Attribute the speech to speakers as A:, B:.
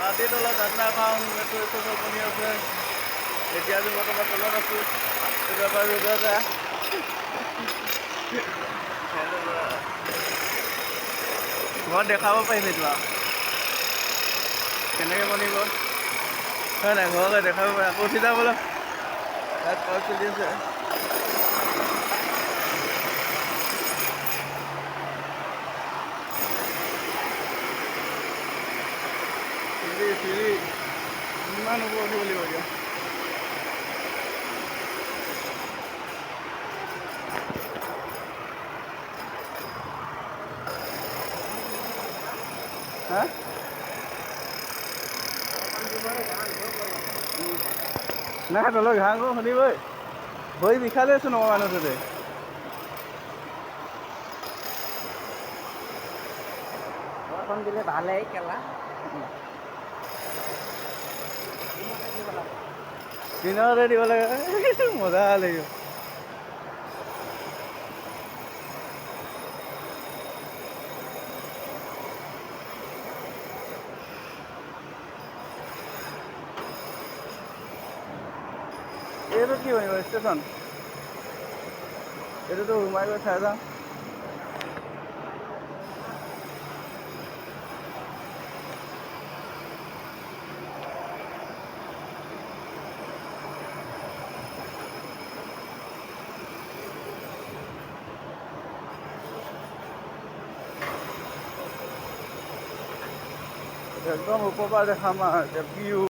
A: মাটিৰ তলত আঠা খাওঁ এইটো চব বনি আছে এতিয়া আমি বৰ্তমান তলত আছোঁ এবাৰ ৰ'দত ঘৰত দেখাব পাৰিম এইটো আৰু কেনেকৈ বনিব হয় নাই ঘৰলৈ দেখাব পাৰিম আকৌ উঠি যাবলৈ তাত কাম চলি আছে চিৰি ইমান ওপৰত উঠিব লাগিব এতিয়া হা নাই তলৰ ঘাঁহ গৰু শুনিবই ভৰি বিষালেচোন অকণমান উঠোতে
B: বৰষুণ দিলে ভালেই খেলা
A: দিনতে দিব লাগে মজা লাগিব এইটো কি বনিব ষ্টেচন এইটোতো সোমাই গৈ চাই যাওঁ একদম ওপৰৰ পৰা দেখাম আৰু এতিয়া ভিউ